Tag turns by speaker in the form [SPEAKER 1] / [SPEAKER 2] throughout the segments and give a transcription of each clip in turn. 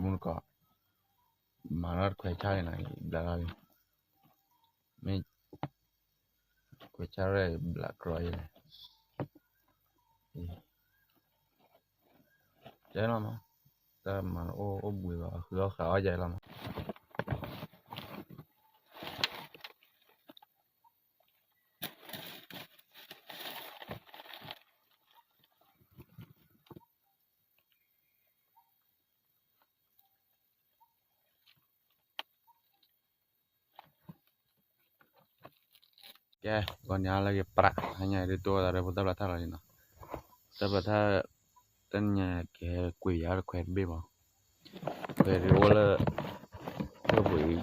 [SPEAKER 1] munko manat kwechale na blagale me kwechale black royal jela ma ta man o bui ba khlo kha jela ma con nhà là cái pra hanya di to da puta plata la no ta plata tan nhà cái quỷ ya quẹt be ba quẹt wala to bui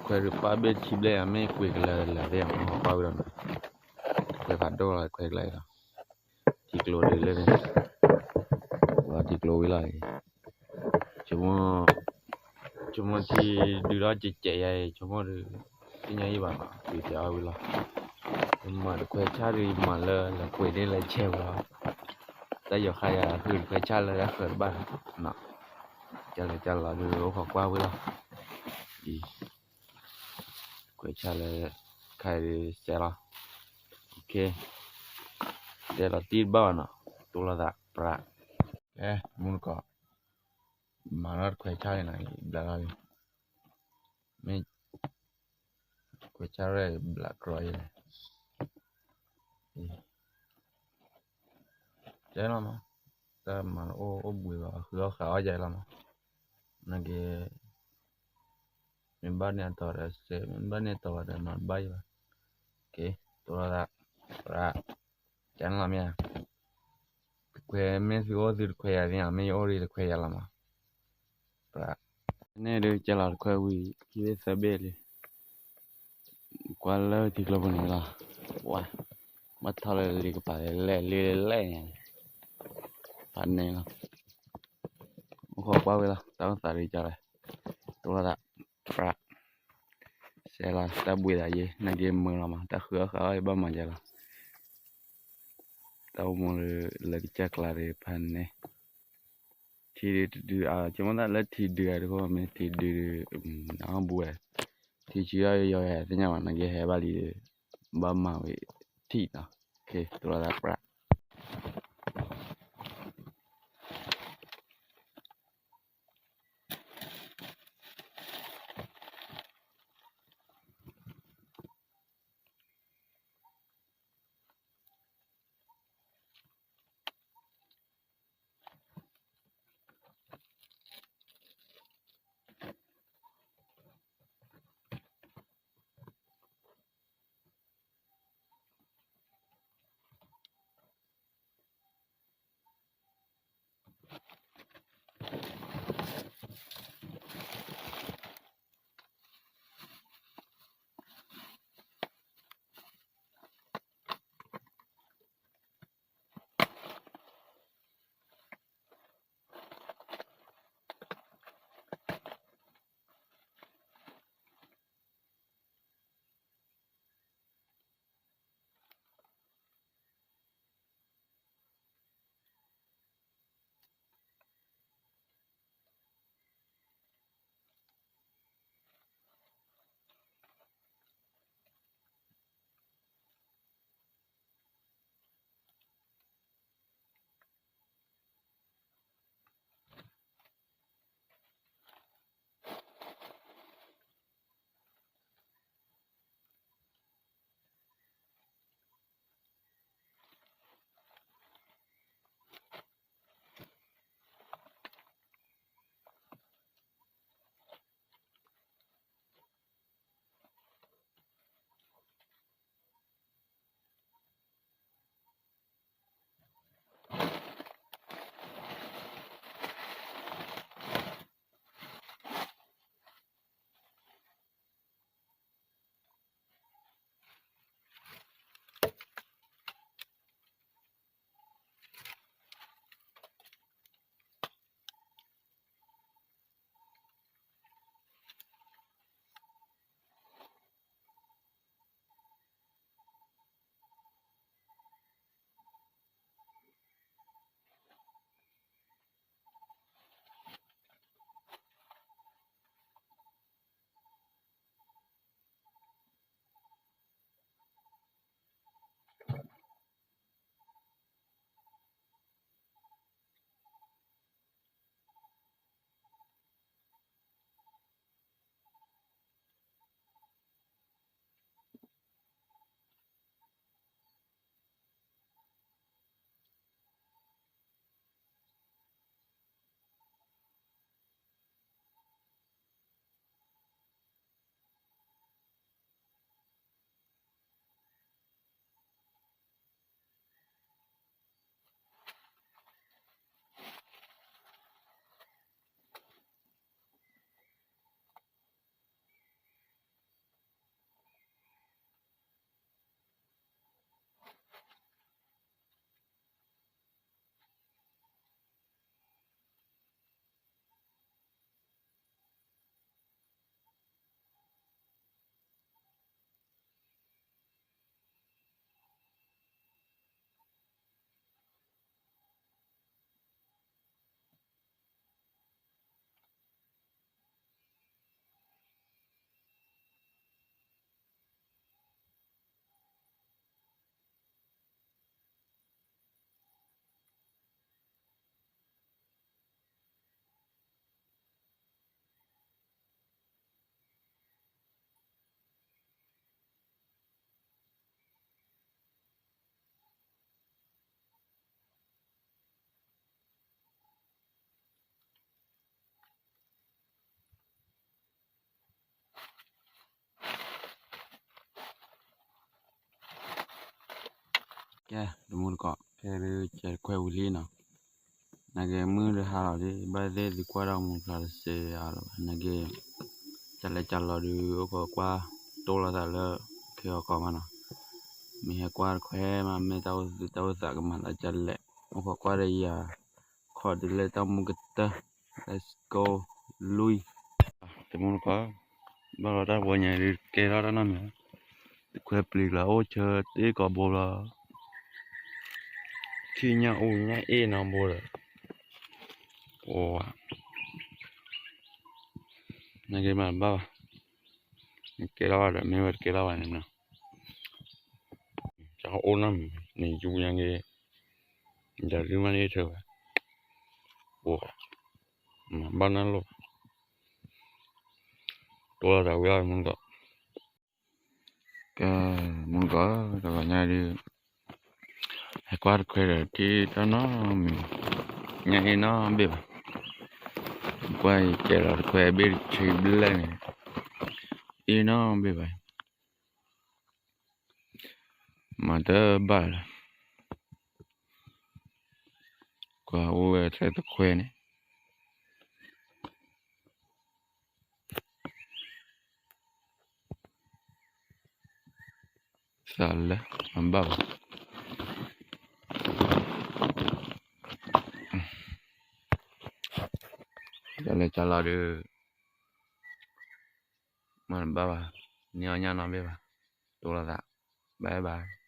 [SPEAKER 1] quẹt pa be chible ame quẹt la de ma pa ba no quẹt pa do la quẹt la ti klo de le wa ti klo wi la cuma ti du ra che che ya cuma ti nya yi ba ti ja wi la mà quay cha đi mà là quay đây là treo đó ta giờ khai à hư quay cha là khởi bạn nọ cha là được học qua với lo đi quay cha là khai xe lo ok đây là tin bao nọ tôi là đặt pra muốn có mà nó quay cha này là mấy quay cha này black royal jela ma ta man o bui ba khlo kha jela ma na ge min ba ne to ra se min ba ne to da man ba ba ke to ra ra jan la mia que me si o dir que ya dia me o ri que ya la ma ra ne de jela que wi ki se bele qual ti club ni la wa ma thale li ka pa le panne la ko qua với là tao xài đi cho này tôi là fra sẽ là ta bùi là gì này game mưa là mà ta khứa khởi bao mà vậy là tao muốn là cái chắc là để pan này thì chúng ta lấy thì đưa được không mấy thì đưa nó bùi thì chỉ là giờ thế nào mà cái hè ba đi bao mà vậy thì đó ok tôi là fra Ya, demul ko kere che kwe ulina. Nage mu de ha de ba de di kwara mu klar se ala nage chala du ko kwa tola da le ke ko mana. Mi he kwar kwe ma me tau sa ka ma la challe. Ko kwa de ya ko de le ta mu gata. Let's go lui. Demul ko ba la da bo nya di ke ra na me. Kwe pli la o che te ko bo la. Khi nya u nya e na bo la. Oh, nage ma ba ke la da me ver ke la ba na cha o na ni ju yang ge ja ri ma ni the oh ma ba na lo to la da mun ga ke mun ga da ga nya ri he kwar kwe ra ti ta no nya e na be ba quay ke la kwe be chi bla ni e na be ba ma da ba kwa o tra ta kwe ni sala amba chala de man ba nya na be ba to la da bye bye